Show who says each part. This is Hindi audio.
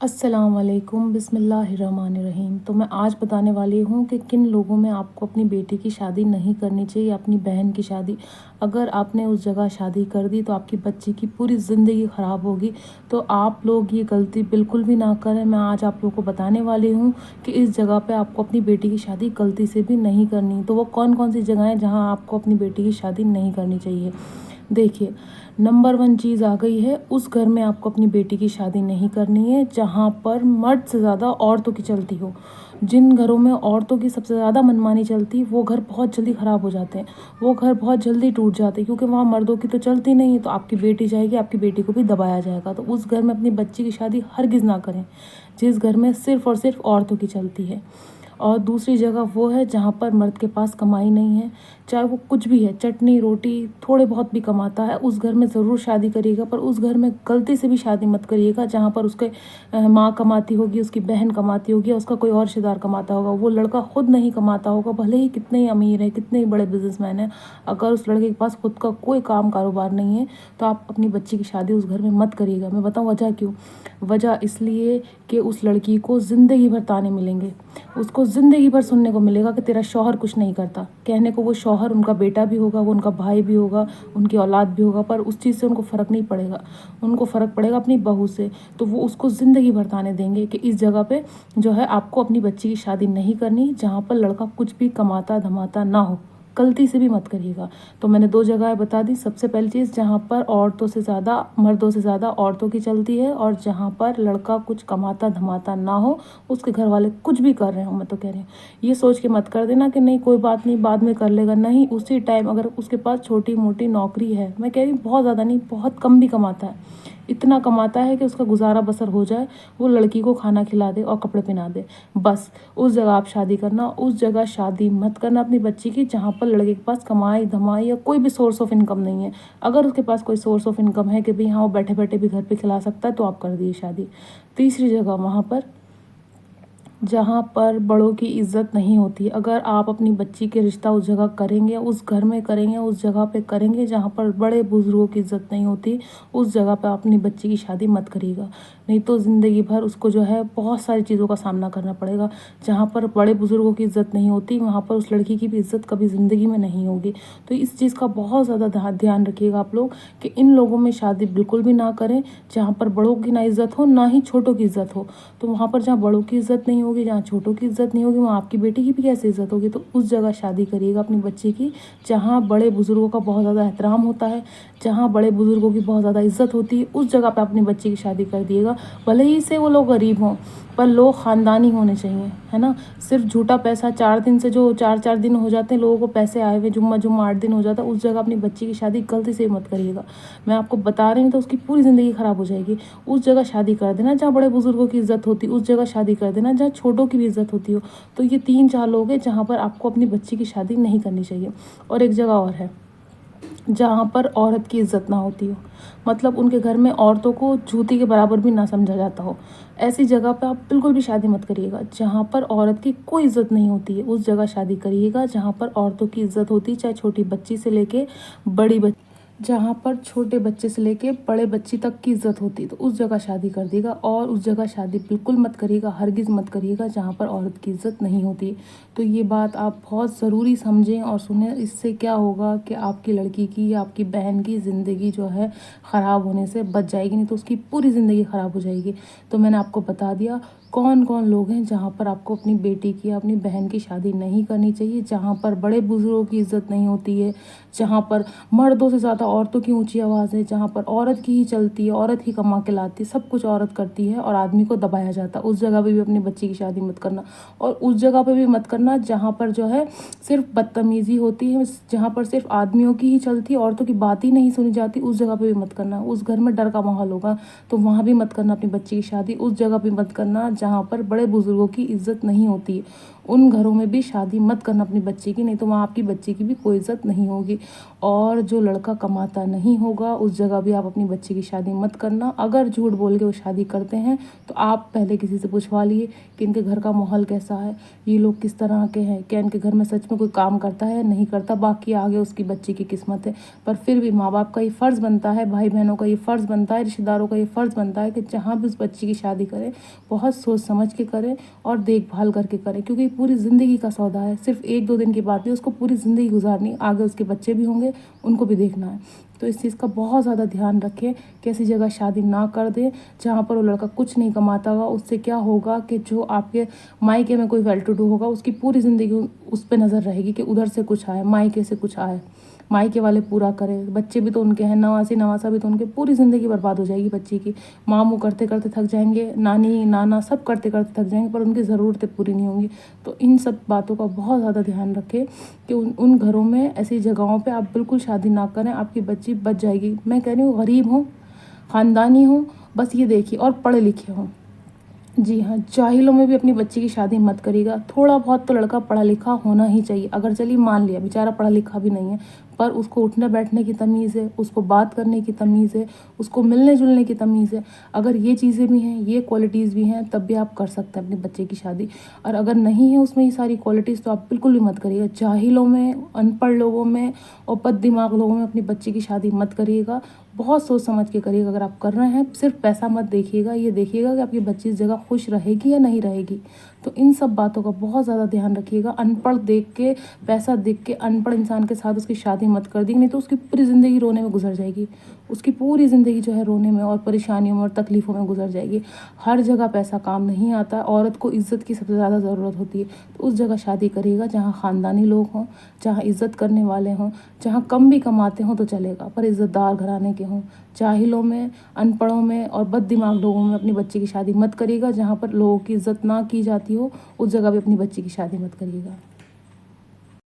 Speaker 1: अस्सलाम वालेकुम बिस्मिल्लाहिर्रहमानिर्रहीम। तो मैं आज बताने वाली हूँ कि किन लोगों में आपको अपनी बेटी की शादी नहीं करनी चाहिए, अपनी बहन की शादी। अगर आपने उस जगह शादी कर दी तो आपकी बच्ची की पूरी ज़िंदगी ख़राब होगी। तो आप लोग ये गलती बिल्कुल भी ना करें। मैं आज आप लोगों को बताने वाली हूँ कि इस जगह पे आपको अपनी बेटी की शादी गलती से भी नहीं करनी। तो वो कौन कौन सी जगह हैं जहाँ आपको अपनी बेटी की शादी नहीं करनी चाहिए। देखिए, नंबर 1 चीज़ आ गई है, उस घर में आपको अपनी बेटी की शादी नहीं करनी है जहाँ पर मर्द से ज़्यादा औरतों की चलती हो। जिन घरों में औरतों की सबसे ज़्यादा मनमानी चलती है वो घर बहुत जल्दी ख़राब हो जाते हैं, वो घर बहुत जल्दी टूट जाते हैं, क्योंकि वहाँ मर्दों की तो चलती नहीं है। तो आपकी बेटी जाएगी, आपकी बेटी को भी दबाया जाएगा। तो उस घर में अपनी बच्ची की शादी हरगिज़ ना करें जिस घर में सिर्फ़ और सिर्फ औरतों की चलती है। और दूसरी जगह वो है जहाँ पर मर्द के पास कमाई नहीं है, चाहे वो कुछ भी है, चटनी रोटी थोड़े बहुत भी कमाता है, उस घर में ज़रूर शादी करिएगा। पर उस घर में गलती से भी शादी मत करिएगा जहाँ पर उसके माँ कमाती होगी, उसकी बहन कमाती होगी या उसका कोई और रिश्तेदार कमाता होगा। वो लड़का खुद नहीं कमाता होगा, भले ही कितने ही अमीर है, कितने ही बड़े बिजनेसमैन है, अगर उस लड़के के पास खुद का कोई काम कारोबार नहीं है तो आप अपनी बच्ची की शादी उस घर में मत करिएगा। मैं बताऊँ वजह क्यों? वजह इसलिए कि उस लड़की को ज़िंदगी भर ताने मिलेंगे, उसको ज़िंदगी भर सुनने को मिलेगा कि तेरा शौहर कुछ नहीं करता। कहने को वो शौहर उनका बेटा भी होगा, वो उनका भाई भी होगा, उनकी औलाद भी होगा, पर उस चीज़ से उनको फ़र्क नहीं पड़ेगा। उनको फ़र्क पड़ेगा अपनी बहू से। तो वो उसको ज़िंदगी भर ताने देंगे कि इस जगह पे जो है आपको अपनी बच्ची की शादी नहीं करनी जहाँ पर लड़का कुछ भी कमाता धमाता ना हो। गलती से भी मत करिएगा। तो मैंने 2 जगहें बता दी। सबसे पहली चीज़, जहाँ पर औरतों से ज़्यादा मर्दों से ज़्यादा औरतों की चलती है, और जहाँ पर लड़का कुछ कमाता धमाता ना हो, उसके घर वाले कुछ भी कर रहे हो। मैं तो कह रही हूँ, ये सोच के मत कर देना कि नहीं कोई बात नहीं बाद में कर लेगा। नहीं, उसी टाइम अगर उसके पास छोटी मोटी नौकरी है, मैं कह रही हूँ बहुत ज़्यादा नहीं, बहुत कम भी कमाता है, इतना कमाता है कि उसका गुजारा बसर हो जाए, वो लड़की को खाना खिला दे और कपड़े पहना दे, बस उस जगह आप शादी करना। उस जगह शादी मत करना अपनी बच्ची की जहाँ पर लड़के के पास कमाई धमाई या कोई भी सोर्स ऑफ इनकम नहीं है। अगर उसके पास कोई सोर्स ऑफ इनकम है कि भाई हाँ वो बैठे बैठे भी घर पे खिला सकता है, तो आप कर दिए शादी। तीसरी जगह, वहाँ पर जहाँ पर बड़ों की इज़्ज़त नहीं होती। अगर आप अपनी बच्ची के रिश्ता उस जगह करेंगे, उस घर में करेंगे, उस जगह पे करेंगे जहाँ पर बड़े बुज़ुर्गों की इज़्ज़त नहीं होती, उस जगह पे अपनी बच्ची की शादी मत करिएगा। नहीं तो ज़िंदगी भर उसको जो है बहुत सारी चीज़ों का सामना करना पड़ेगा। जहाँ पर बड़े बुज़ुर्गों की इज़्ज़त नहीं होती, वहाँ पर उस लड़की की भी इज़्ज़त कभी ज़िंदगी में नहीं होगी। तो इस चीज़ का बहुत ज़्यादा ध्यान रखिएगा आप लोग कि इन लोगों में शादी बिल्कुल भी ना करें जहाँ पर बड़ों की ना इज़्ज़त हो, ना ही छोटों की इज़्ज़त हो। तो वहाँ पर जहाँ बड़ों की इज़्ज़त नहीं होगी, जहाँ छोटों की इज़्ज़त नहीं होगी, वहाँ आपकी बेटी की भी कैसे इज़्ज़त होगी? तो उस जगह शादी करिएगा अपनी बच्ची की जहाँ बड़े बुज़ुर्गों का बहुत ज़्यादा एहतराम होता है, जहाँ बड़े बुज़ुर्गों की बहुत ज़्यादा इज़्ज़त होती है, उस जगह पे अपनी बच्ची की शादी कर दिएगा। भले ही से वो लोग गरीब हों, पर लोग ख़ानदानी होने चाहिए, है ना? सिर्फ़ झूठा पैसा 4 दिन से जो 4-4 दिन हो जाते हैं, लोगों को पैसे आए हुए, जुम्मा-जुम्मा 8 दिन हो जाता है, उस जगह अपनी बच्ची की शादी गलती से मत करिएगा। मैं आपको बता रही हूँ, तो उसकी पूरी ज़िंदगी ख़राब हो जाएगी। उस जगह शादी कर देना जहाँ बड़े बुज़ुर्गों की इज़्ज़त होती है, उस जगह शादी कर देना जहाँ छोटों की भी इज़्ज़त होती हो। तो ये 3-4 लोग हैं जहाँ पर आपको अपनी बच्ची की शादी नहीं करनी चाहिए। और एक जगह और है जहाँ पर औरत की इज़्ज़त ना होती हो, मतलब उनके घर में औरतों को जूती के बराबर भी ना समझा जाता हो। ऐसी जगह पे आप बिल्कुल भी शादी मत करिएगा। जहाँ पर औरत की कोई इज़्ज़त नहीं होती है, उस जगह शादी करिएगा जहाँ पर औरतों की इज़्ज़त होती है, चाहे छोटी बच्ची से लेके बड़ी बच्ची, जहाँ पर छोटे बच्चे से लेके बड़े बच्ची तक की इज़्ज़त होती है, तो उस जगह शादी कर देगा। और उस जगह शादी बिल्कुल मत करिएगा, हरगिज़ मत करिएगा जहाँ पर औरत की इज़्ज़त नहीं होती। तो ये बात आप बहुत ज़रूरी समझें और सुनें। इससे क्या होगा कि आपकी लड़की की या आपकी बहन की ज़िंदगी जो है ख़राब होने से बच जाएगी, नहीं तो उसकी पूरी ज़िंदगी ख़राब हो जाएगी। तो मैंने आपको बता दिया कौन कौन लोग हैं जहाँ पर आपको अपनी बेटी की या अपनी बहन की शादी नहीं करनी चाहिए, जहाँ पर बड़े बुज़ुर्गों की इज़्ज़त नहीं होती है, जहाँ पर मर्दों से ज़्यादा औरतों की ऊंची आवाज़ है, जहाँ पर औरत की ही चलती है, औरत ही कमा के लाती है, सब कुछ औरत करती है और आदमी को दबाया जाता है। उस जगह पे भी अपनी बच्ची की शादी मत करना। और उस जगह पे भी मत करना जहाँ पर जो है सिर्फ बदतमीज़ी होती है, जहाँ पर सिर्फ आदमियों की ही चलती है, औरतों की बात ही नहीं सुनी जाती, उस जगह पे भी मत करना। उस घर में डर का माहौल होगा, तो वहाँ भी मत करना अपनी बच्ची की शादी। उस जगह पे मत करना जहाँ पर बड़े बुज़ुर्गों की इज़्ज़त नहीं होती, उन घरों में भी शादी मत करना अपनी बच्ची की, नहीं तो वहाँ आपकी बच्ची की भी कोई इज़्ज़त नहीं होगी। और जो लड़का कमा कमाता नहीं होगा उस जगह भी आप अपनी बच्ची की शादी मत करना। अगर झूठ बोल के वो शादी करते हैं तो आप पहले किसी से पूछवा लिए कि इनके घर का माहौल कैसा है, ये लोग किस तरह के हैं, क्या इनके घर में सच में कोई काम करता है नहीं करता। बाकी आगे उसकी बच्ची की किस्मत है। पर फिर भी माँ बाप का ये फ़र्ज़ बनता है, भाई बहनों का ये फ़र्ज़ बनता है, रिश्तेदारों का ये फ़र्ज़ बनता है कि जहाँ भी उस बच्ची की शादी करें बहुत सोच समझ के करें और देखभाल करके करें, क्योंकि पूरी ज़िंदगी का सौदा है। सिर्फ 1-2 दिन की बात नहीं, उसको पूरी ज़िंदगी गुजारनी, आगे उसके बच्चे भी होंगे, उनको भी देखना है। तो इस चीज़ का बहुत ज़्यादा ध्यान रखें कि ऐसी जगह शादी ना कर दें जहाँ पर वो लड़का कुछ नहीं कमाता होगा। उससे क्या होगा कि जो आपके मायके में कोई वेल टू डू होगा उसकी पूरी ज़िंदगी उस पे नज़र रहेगी कि उधर से कुछ आए, मायके से कुछ आए, मायके वाले पूरा करें। बच्चे भी तो उनके हैं, नवासी नवासा भी तो उनके, पूरी ज़िंदगी बर्बाद हो जाएगी बच्ची की। मामू करते करते थक जाएंगे, नानी नाना सब करते करते थक जाएंगे, पर उनकी ज़रूरतें पूरी नहीं होंगी। तो इन सब बातों का बहुत ज़्यादा ध्यान रखें कि उन घरों में, ऐसी जगहों पे आप बिल्कुल शादी ना करें, आपकी बच्ची बच जाएगी। मैं कह रही हूँ गरीब हो, ख़ानदानी हो, बस ये देखिए, और पढ़े लिखे हों। जी हाँ, जाहिलों में भी अपनी बच्ची की शादी मत करिएगा। थोड़ा बहुत तो लड़का पढ़ा लिखा होना ही चाहिए। अगर चलिए मान लिया बेचारा पढ़ा लिखा भी नहीं है, पर उसको उठने बैठने की तमीज़ है, उसको बात करने की तमीज़ है, उसको मिलने जुलने की तमीज़ है। अगर ये चीज़ें भी हैं, ये क्वालिटीज़ भी हैं, तब भी आप कर सकते हैं अपने बच्चे की शादी। और अगर नहीं है उसमें ये सारी क्वालिटीज़ तो आप बिल्कुल भी मत करिएगा। जाहिलों में, अनपढ़ लोगों में और बददिमाग लोगों में अपनी बच्ची की शादी मत करिएगा। बहुत सोच समझ के करिएगा। अगर आप कर रहे हैं, सिर्फ पैसा मत देखिएगा, ये देखिएगा कि आपकी बच्ची इस जगह खुश रहेगी या नहीं रहेगी। तो इन सब बातों का बहुत ज़्यादा ध्यान रखिएगा। अनपढ़ देख के, पैसा देख के अनपढ़ इंसान के साथ उसकी शादी मत कर दी, नहीं तो उसकी पूरी ज़िंदगी रोने में गुजर जाएगी। उसकी पूरी ज़िंदगी जो है रोने में और परेशानियों में और तकलीफ़ों में गुजर जाएगी। हर जगह पैसा काम नहीं आता, औरत को इज़्ज़त की सबसे ज़्यादा ज़रूरत होती है। तो उस जगह शादी करिएगा जहाँ ख़ानदानी लोग हों, जहाँ इज़्ज़त करने वाले हों, जहाँ कम भी कमाते हों तो चलेगा, पर इज़्ज़तदार घराने के हों। जाहिलों में, अनपढ़ों में और बददिमाग लोगों में अपनी बच्ची की शादी मत करिएगा। जहाँ पर लोगों की इज़्ज़त ना की जाती हो, उस जगह भी अपनी बच्ची की शादी मत करिएगा।